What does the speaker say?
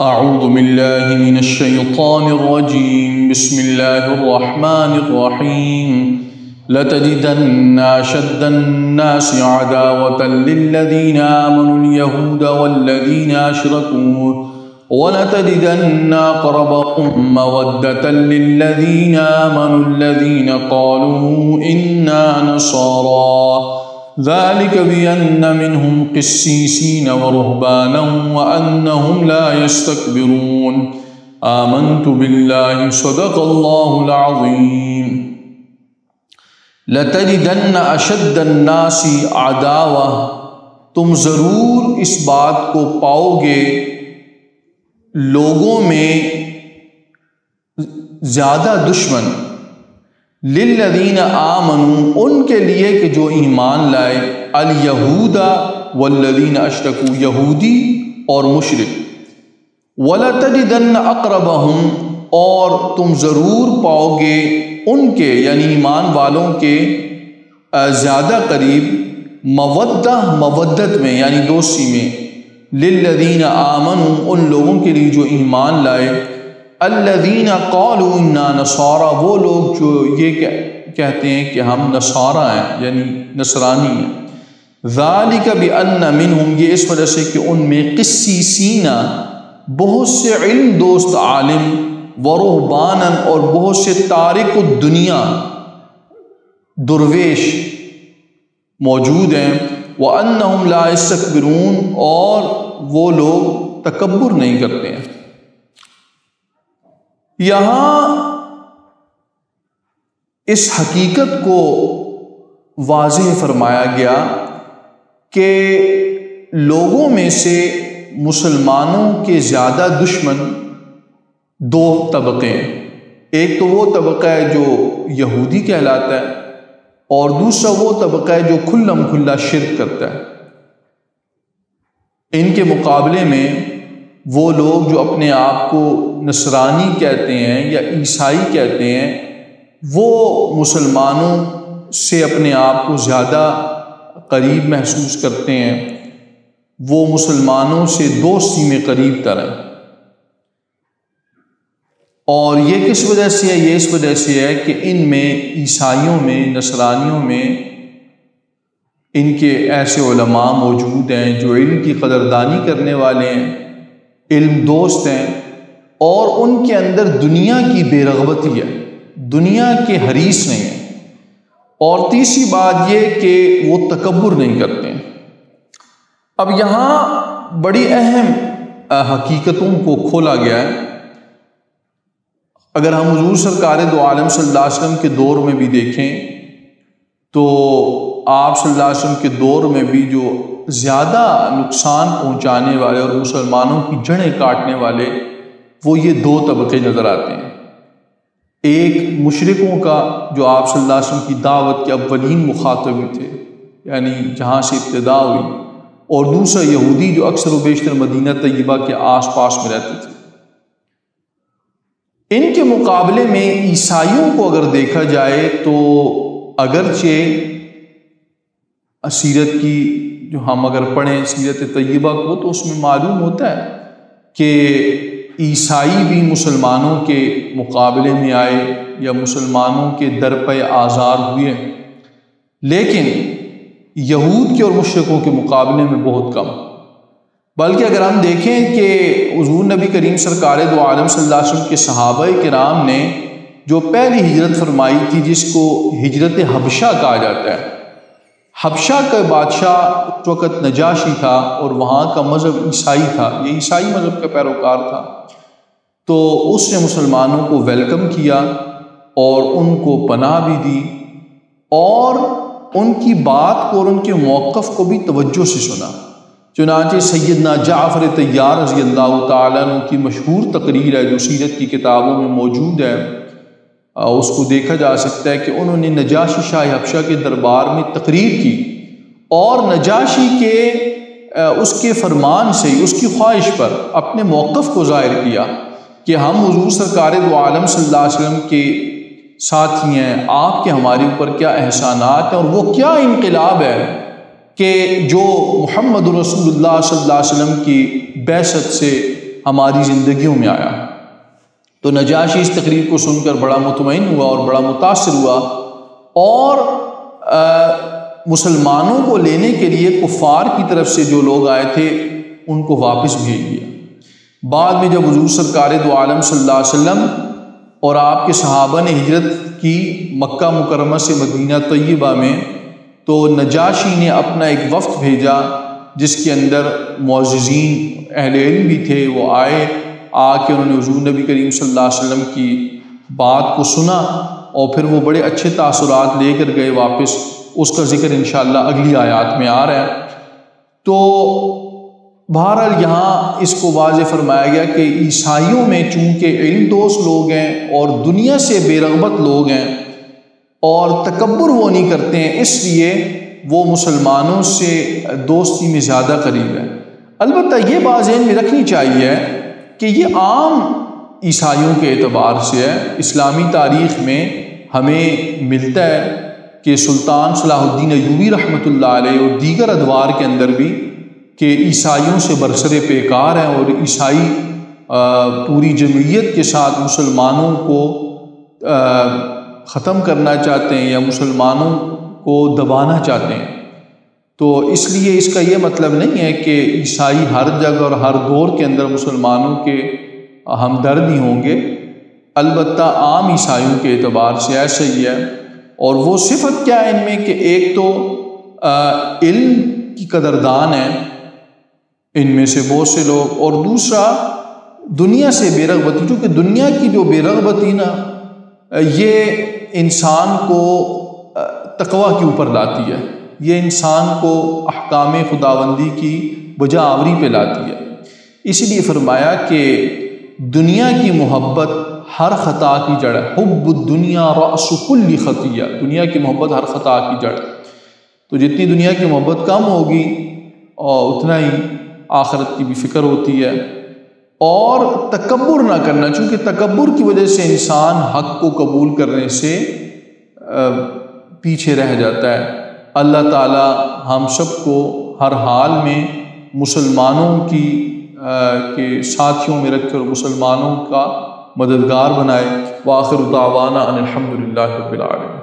اعوذ باللہ من الشیطان الرجیم بسم اللہ الرحمن الرحیم لتجدن اشد الناس عداوة للذین آمنوا اليہود والذین اشرکوا ولتجدن اقربهم مودة للذین آمنوا الذین قالوا انا نصارى ذلك بأن منهم قسيسين ورهبانا وأنهم لا يستكبرون آمنت بالله صدق الله العظيم لتجدن أشد الناس عداوة تم ضرور اس بات کو پاؤ گے لوگوں میں زیادہ دشمن للذین آمنوا ان کے لیے کہ جو ایمان لائے الیہود والذین اشرکوا یہودی اور مشرک ولتجدن اقربہم اور تم ضرور پاؤ گے ان کے یعنی ایمان والوں کے زیادہ قریب مودت میں یعنی دوستی میں للذین آمنوا ان لوگوں کے لیے جو ایمان لائے الذین قالوا انا نصارى وہ لوگ جو یہ کہتے ہیں کہ ہم نصارہ ہیں یعنی نصرانی ہیں ذالک بأن منہم یہ اس وجہ سے کہ ان میں قسیسین بہت سے علم دوست عالم ورہبانا اور بہت سے تارک الدنیا درویش موجود ہیں وانہم لا یستکبرون اور وہ لوگ تکبر نہیں کرتے ہیں۔ یہاں اس حقیقت کو واضح فرمایا گیا کہ لوگوں میں سے مسلمانوں کے زیادہ دشمن دو طبقے ہیں، ایک تو وہ طبقہ ہے جو یہودی کہلاتا ہے اور دوسرا وہ طبقہ ہے جو کھلم کھلا شرک کرتا ہے۔ ان کے مقابلے میں وہ لوگ جو اپنے آپ کو نصرانی کہتے ہیں یا عیسائی کہتے ہیں وہ مسلمانوں سے اپنے آپ کو زیادہ قریب محسوس کرتے ہیں، وہ مسلمانوں سے دوستی میں قریب تر ہیں۔ اور یہ کس وجہ سے ہے؟ یہ اس وجہ سے ہے کہ ان میں عیسائیوں میں نصرانیوں میں ان کے ایسے علماء موجود ہیں جو علم کی قدردانی کرنے والے ہیں، علم دوست ہیں اور ان کے اندر دنیا کی بے رغبتی ہے، دنیا کے حریص نہیں ہیں، اور تیسری بات یہ کہ وہ تکبر نہیں کرتے ہیں۔ اب یہاں بڑی اہم حقیقتوں کو کھولا گیا ہے۔ اگر ہم حضور سرکار دو عالم صلی اللہ علیہ وسلم کے دور میں بھی دیکھیں تو آپ صلی اللہ علیہ وسلم کے دور میں بھی جو زیادہ نقصان پہنچانے والے اور مسلمانوں کی جڑیں کاٹنے والے وہ یہ دو طبقے نظر آتے ہیں۔ ایک مشرکوں کا جو آپ صلی اللہ علیہ وسلم کی دعوت کے اولین مخاطب تھے یعنی جہاں سے ابتدا ہوئی، اور دوسرا یہودی جو اکثر و بیشتر مدینہ طیبہ کے آس پاس میں رہتے تھے۔ ان کے مقابلے میں عیسائیوں کو اگر دیکھا جائے تو اگرچہ سیرت کی جو ہم اگر پڑھیں سیرت طیبہ کو تو اس میں معلوم ہوتا ہے کہ عیسائی بھی مسلمانوں کے مقابلے میں آئے یا مسلمانوں کے در پہ آزار ہوئے، لیکن یہود کے اور مشرکوں کے مقابلے میں بہت کم۔ بلکہ اگر ہم دیکھیں کہ حضور نبی کریم سرکار دو عالم صلی اللہ علیہ وسلم کے صحابہ کرام نے جو پہلی ہجرت فرمائی تھی جس کو ہجرت حبشہ کہا جاتا ہے، حبشہ کا بادشاہ اس وقت نجاشی تھا اور وہاں کا مذہب عیسائی تھا، یہ عیسائی مذہب کا پیروکار تھا، تو اس نے مسلمانوں کو ویلکم کیا اور ان کو پناہ بھی دی اور ان کی بات کو اور ان کے موقف کو بھی توجہ سے سنا۔ چنانچہ سیدنا جعفر طیار رضی اللہ تعالیٰ عنہ کی مشہور تقریر ہے جو سیرت کی کتابوں میں موجود ہے، اس کو دیکھا جا سکتا ہے کہ انہوں نے نجاشی شاہ حبشہ کے دربار میں تقریر کی اور نجاشی کے اس کے فرمان سے اس کی خواہش پر اپنے موقف کو ظاہر کیا کہ ہم حضور سرکار دو عالم صلی اللہ علیہ وسلم کے ساتھی ہیں، آپ کے ہمارے اوپر کیا احسانات ہیں اور وہ کیا انقلاب ہے کہ جو محمد رسول اللہ صلی اللہ علیہ وسلم کی بعثت سے ہماری زندگیوں میں آیا۔ تو نجاشی اس تقریر کو سن کر بڑا مطمئن ہوا اور بڑا متاثر ہوا، اور مسلمانوں کو لینے کے لیے کفار کی طرف سے جو لوگ آئے تھے ان کو واپس بھیج دیا۔ بعد میں جب حضور سرکار دو عالم صلی اللہ علیہ وسلم اور آپ کے صحابہ نے ہجرت کی مکہ مکرمہ سے مدینہ طیبہ میں، تو نجاشی نے اپنا ایک وفد بھیجا جس کے اندر معززین اہل علم بھی تھے۔ وہ آئے، آ کے انہوں نے حضور نبی کریم صلی اللہ علیہ وسلم کی بات کو سنا، اور پھر وہ بڑے اچھے تاثرات لے کر گئے واپس۔ اس کا ذکر انشاءاللہ اگلی آیات میں آ رہا ہے۔ تو بہرحال یہاں اس کو واضح فرمایا گیا کہ عیسائیوں میں چونکہ علم دوست لوگ ہیں اور دنیا سے بے رغبت لوگ ہیں اور تکبر وہ نہیں کرتے ہیں، اس لیے وہ مسلمانوں سے دوستی میں زیادہ قریب ہے۔ البتہ یہ بات ذہن میں رکھنی چاہیے کہ یہ عام عیسائیوں کے اعتبار سے ہے۔ اسلامی تاریخ میں ہمیں ملتا ہے کہ سلطان صلاح الدین ایوبی رحمۃ اللہ علیہ اور دیگر ادوار کے اندر بھی کہ عیسائیوں سے برسر پیکار ہیں، اور عیسائی پوری جمعیت کے ساتھ مسلمانوں کو ختم کرنا چاہتے ہیں یا مسلمانوں کو دبانا چاہتے ہیں۔ تو اس لیے اس کا یہ مطلب نہیں ہے کہ عیسائی ہر جگہ اور ہر دور کے اندر مسلمانوں کے ہمدرد ہی ہوں گے، البتہ عام عیسائیوں کے اعتبار سے ایسا ہی ہے۔ اور وہ صفت کیا ہے ان میں کہ ایک تو علم کی قدردان ہے ان میں سے بہت سے لوگ، اور دوسرا دنیا سے بے رغبتی، کیونکہ دنیا کی جو بے رغبتی نا یہ انسان کو تقوی کے اوپر لاتی ہے، یہ انسان کو احکام خداوندی کی بجا آوری پہ لاتی ہے۔ اسی لیے فرمایا کہ دنیا کی محبت ہر خطا کی جڑ ہے، حب الدنیا رأس کل خطیہ، دنیا کی محبت ہر خطا کی جڑ۔ تو جتنی دنیا کی محبت کم ہوگی اور اتنا ہی آخرت کی بھی فکر ہوتی ہے۔ اور تکبر نہ کرنا، چونکہ تکبر کی وجہ سے انسان حق کو قبول کرنے سے پیچھے رہ جاتا ہے۔ اللہ تعالی ہم سب کو ہر حال میں مسلمانوں کی کے ساتھیوں میں رکھ کر مسلمانوں کا مددگار بنائے۔ وآخر دعوانا ان الحمد للہ رب العالمین۔